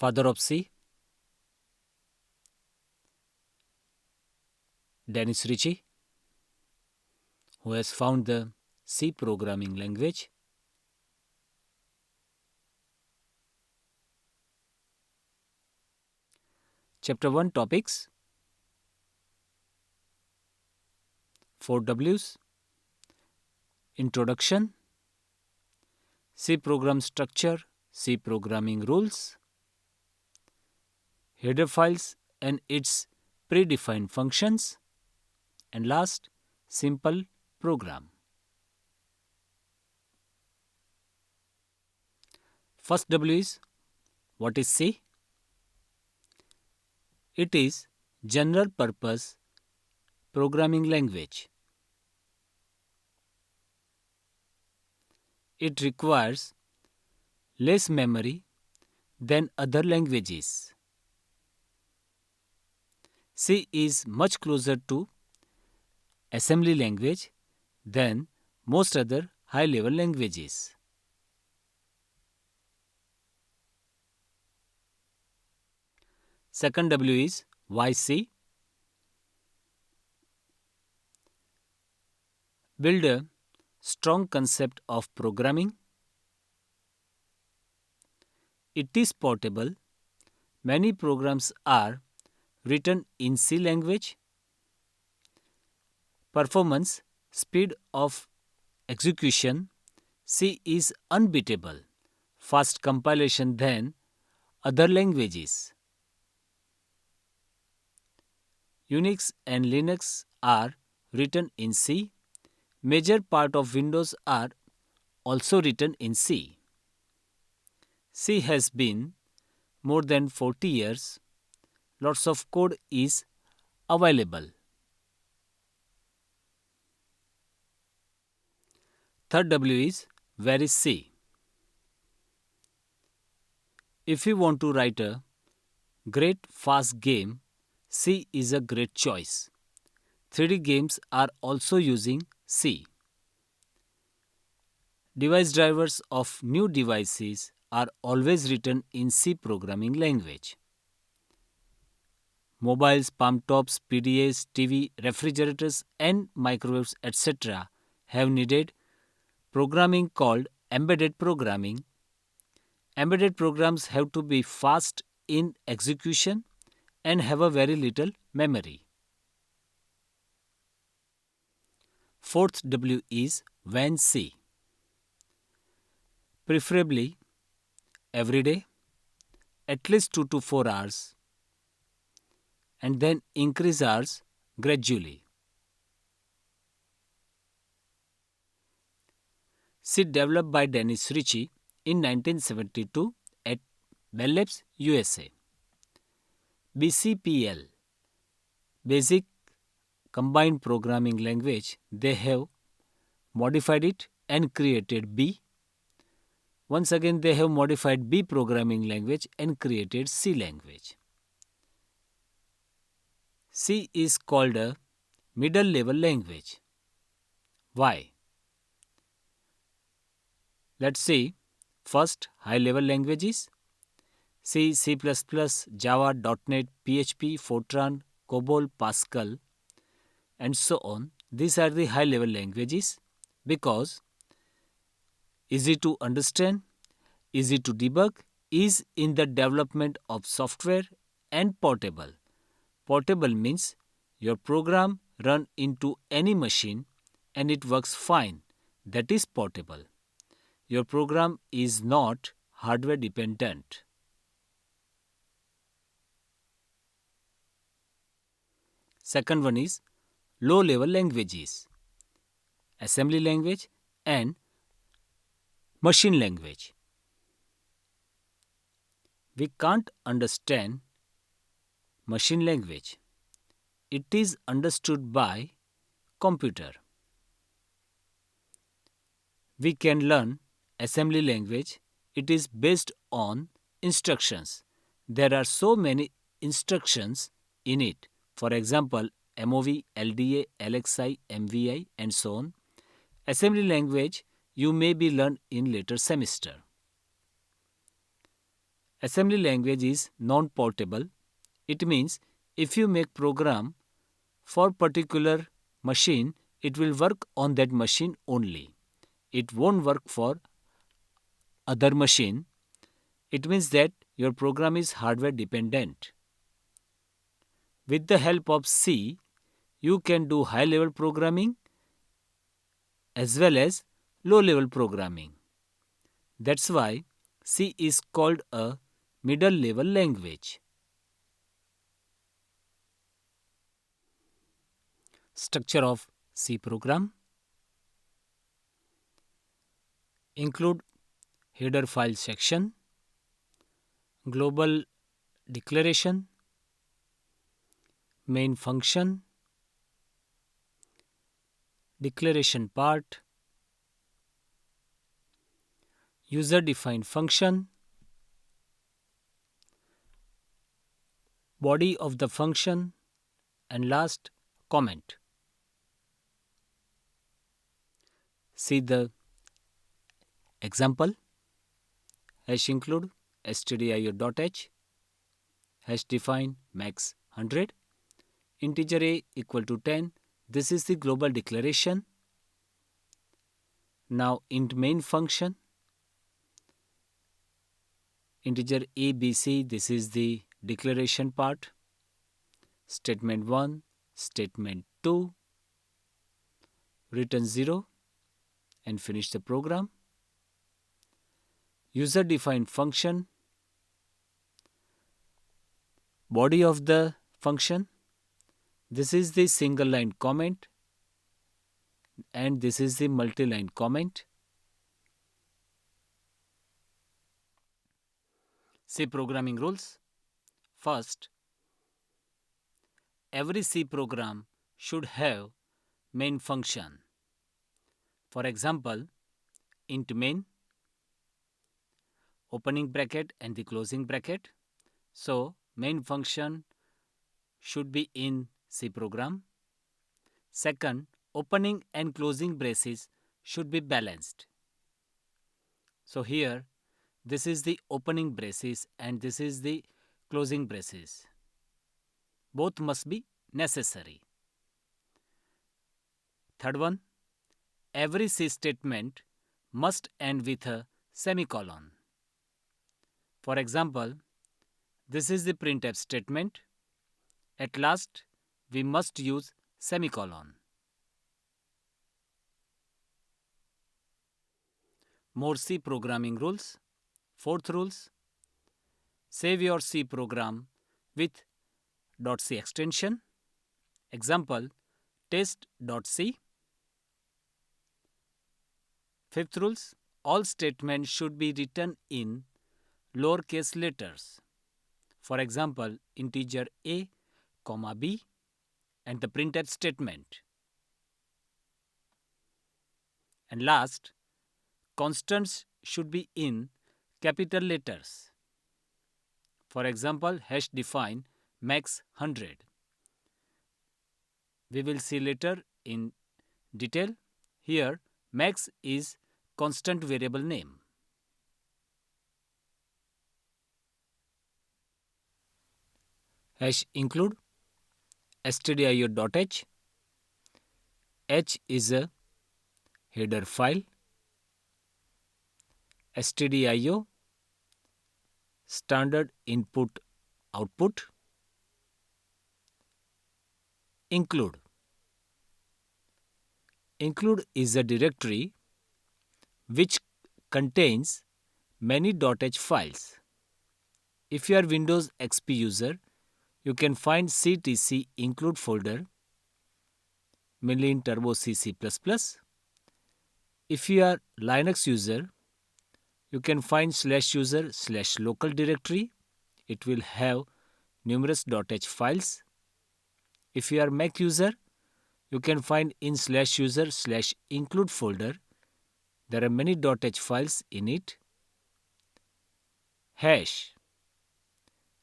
father of C, Dennis Ritchie, who has found the C programming language. Chapter 1 topics: 4 W's, Introduction, C program structure, C programming rules, header files and its predefined functions, and last, simple program. First W is, what is C? It is general purpose programming language. It requires less memory than other languages. C is much closer to assembly language than most other high-level languages. Second W is, why C? Build a strong concept of programming. It is portable. Many programs are written in C language. Performance, speed of execution, C is unbeatable. Fast compilation than other languages. Unix and Linux are written in C. Major part of Windows are also written in C. C has been more than 40 years. Lots of code is available. Third W is, where is C? If you want to write a great fast game, C is a great choice. 3D games are also using C. Device drivers of new devices are always written in C programming language. Mobiles, palm tops, PDAs, TV, refrigerators and microwaves etc. have needed programming called embedded programming. Embedded programs have to be fast in execution and have a very little memory. Fourth W is, when C? Preferably every day, at least 2 to 4 hours, and then increase hours gradually. C developed by Dennis Ritchie in 1972 at Bell Labs, USA. BCPL, Basic Combined Programming Language, they have modified it and created B. Once again, they have modified B programming language and created C language. C is called a middle level language. Why? Let's see. First, high level languages: C, C++, Java, .NET, PHP, Fortran, COBOL, Pascal, and so on. These are the high level languages because easy to understand, easy to debug, is in the development of software, and portable. Portable means your program run into any machine and it works fine. That is portable. Your program is not hardware dependent. Second one is low level languages: assembly language and machine language. We can't understand machine language. It is understood by computer. We can learn assembly language. It is based on instructions. There are so many instructions in it. For example, MOV, LDA, LXI, MVI and so on. Assembly language you may be learned in later semester. Assembly language is non-portable. It means if you make program for particular machine, it will work on that machine only. It won't work for other machine. It means that your program is hardware dependent. With the help of C, you can do high level programming as well as low level programming. That's why C is called a middle level language. Structure of C program include header file section, global declaration, main function, declaration part, user defined function, body of the function, and last comment. See the example. Hash include stdio.h, hash define max 100, integer a equal to 10. This is the global declaration. Now int main function, integer a, b, c, this is the declaration part. Statement 1, statement 2, return 0 and finish the program. User defined function, body of the function, this is the single line comment and this is the multi-line comment. C programming rules. First, every C program should have main function. For example, int main, opening bracket and the closing bracket. So main function should be in C program. Second, opening and closing braces should be balanced. So here this is the opening braces and this is the closing braces. Both must be necessary. Third one, every C statement must end with a semicolon. For example, this is the printf statement. At last, we must use semicolon. More C programming rules. Fourth rules, save your C program with .c extension. Example, test.c. Fifth rules, all statements should be written in lowercase letters. For example, integer a, comma b and the printf statement. And last, constants should be in capital letters. For example, hash define max 100. We will see later in detail. Here, max is constant variable name. Hash include stdio.h. H is a header file. stdio, standard input output. Include. Include is a directory which contains many .h files. If you are Windows XP user, you can find ctc include folder, mainly in Turbo C, C++. If you are Linux user, you can find /user/local directory. It will have numerous .h files. If you are Mac user, you can find in /user/include folder. There are many .h files in it. Hash.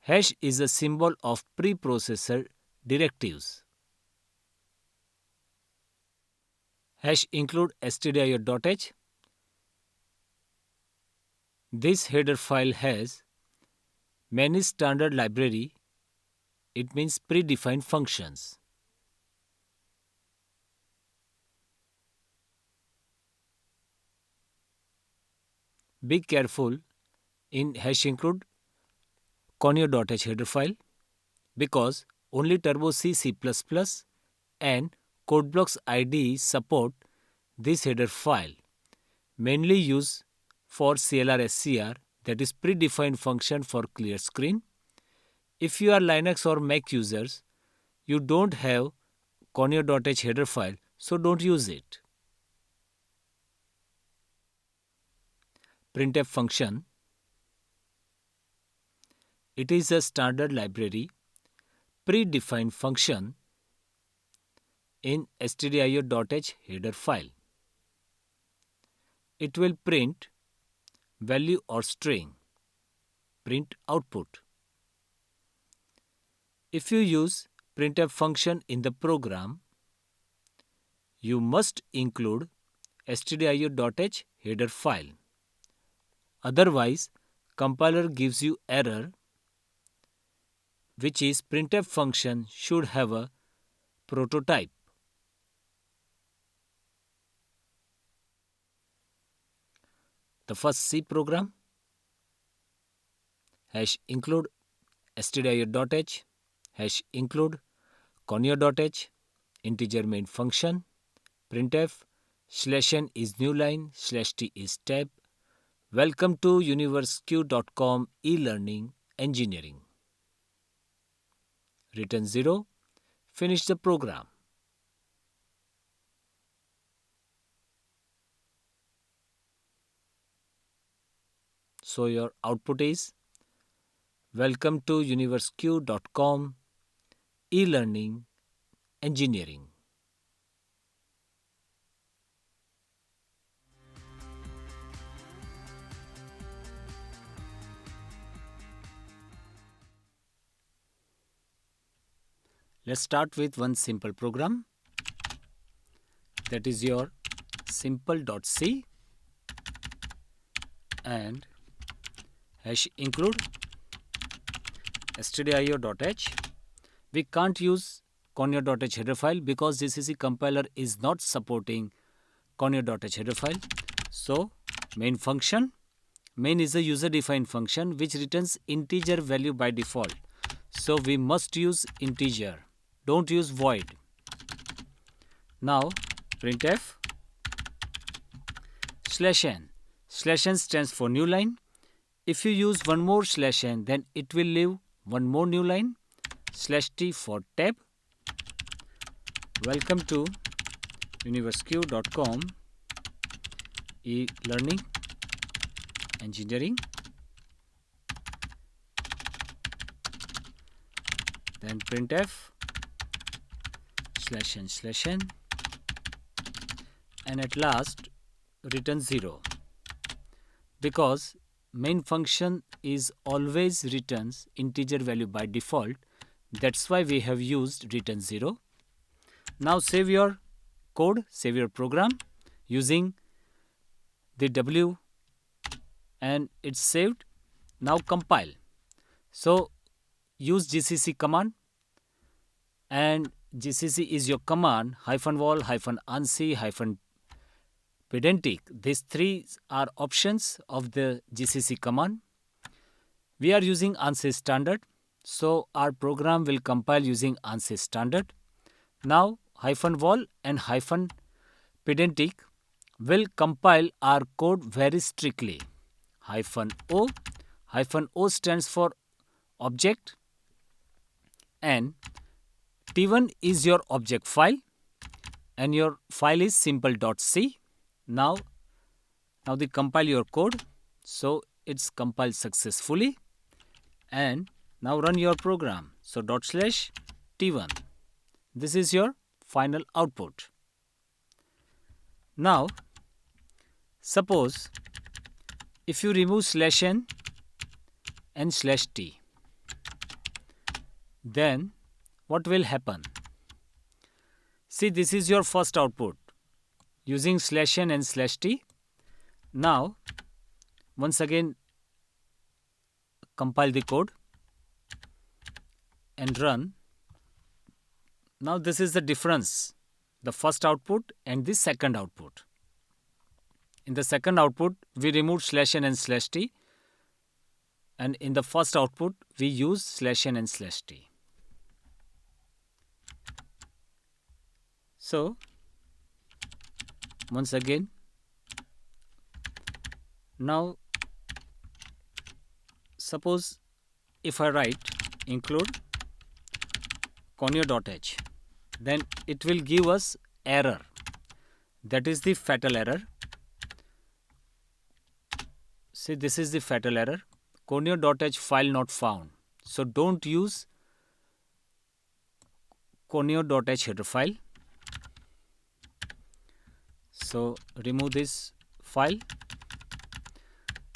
Hash is a symbol of preprocessor directives. Hash include stdio.h. This header file has Main is standard library. It means predefined functions. Be careful in hash include conio.h header file because only Turbo C, C++ and CodeBlocks IDE support this header file, mainly used for CLR-SCR, that is predefined function for clear screen. If you are Linux or Mac users, you don't have conio.h header file, so don't use it. Printf function. It is a standard library predefined function in stdio.h header file. It will print value or string, print output. If you use printf function in the program, you must include stdio.h header file. Otherwise, compiler gives you error, which is printf function should have a prototype. The first C program, hash include stdio.h, hash include conio.h, integer main function, printf, /n is new line, /t is tab. Welcome to universeq.com e-learning engineering. Return 0, finish the program. So your output is welcome to universeq.com e-learning engineering. Let's start with one simple program. That is your simple.c and hash include stdio.h. We can't use conio.h header file because GCC compiler is not supporting conio.h header file. So main function, main is a user defined function which returns integer value by default. So we must use integer. Don't use void. Now printf /n. /n stands for new line. If you use one more /n, then it will leave one more new line. /t for tab. Welcome to universeq.com e-learning engineering. Then printf /n and at last return 0 because main function is always returns integer value by default. That's why we have used return 0. Now save your code, save your program using the W and it's saved. Now compile. So use GCC command and GCC is your command -vol, -ansi, -pedantic. These three are options of the GCC command. We are using ANSI standard, so our program will compile using ANSI standard. Now -vol and -pedantic will compile our code very strictly. -o, -o stands for object and T1 is your object file and your file is simple.c. Now they compile your code. So it's compiled successfully and now run your program. So /t1. This is your final output. Now suppose if you remove /n and /t, then what will happen? See, this is your first output using /n and /t. Now once again compile the code. and run. Now this is the difference, the first output and the second output. In the second output, we remove /n and /t, and in the first output, we use /n and /t. So, once again, now suppose if I write include conio.h, then it will give us error. That is the fatal error. See, this is the fatal error. Conio.h file not found. So don't use conio.h header file. So remove this file.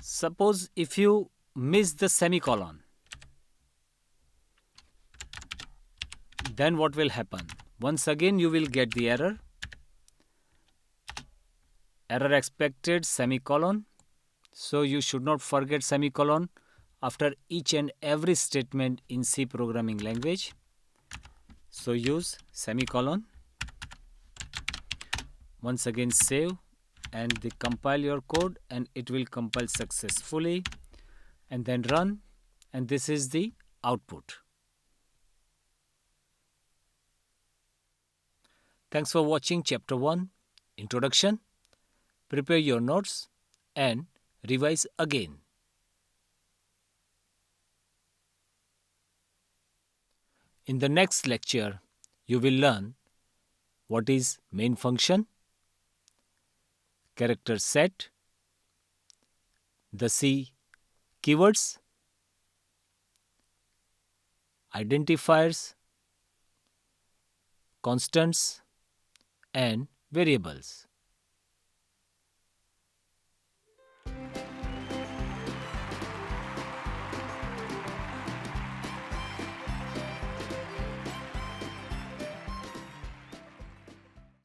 Suppose if you miss the semicolon, then what will happen? Once again you will get the error. Error expected semicolon. So you should not forget semicolon after each and every statement in C programming language. So use semicolon. Once again save and compile your code, and it will compile successfully, and then run, and this is the output. Thanks for watching Chapter 1, Introduction. Prepare your notes and revise again. In the next lecture, you will learn what is main function, character set, the C keywords, identifiers, constants, and variables.